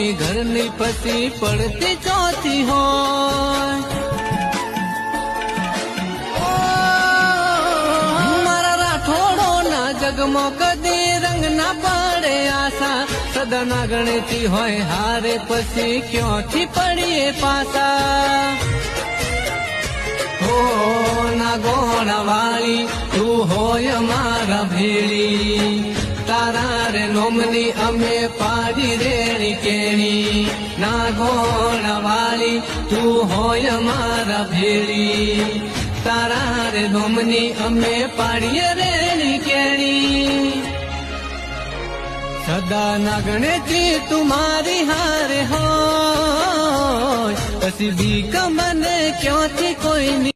કોઈની ઘરની પછી પડતી ચોથી હોય મારા રાઠોડો ના જગમાં કદી રંગ ના પડે આશા સદા ના ગણેતી હોય હારે પછી ક્યોથી પડીએ પાછા હો ના ગોણા વાળી તું હોય મારા ભેળી તારા રે નોમની અમે પાડી રેણી કેણી ના ગોણા વાળી તું હોય મારા ભેળી તારા રે નોમની અમે પાડીએ રેણી કેણી સદા ના ગણેતી તુમારી હારે હોય પછી ભીખ મને ક્યાંથી કોઈ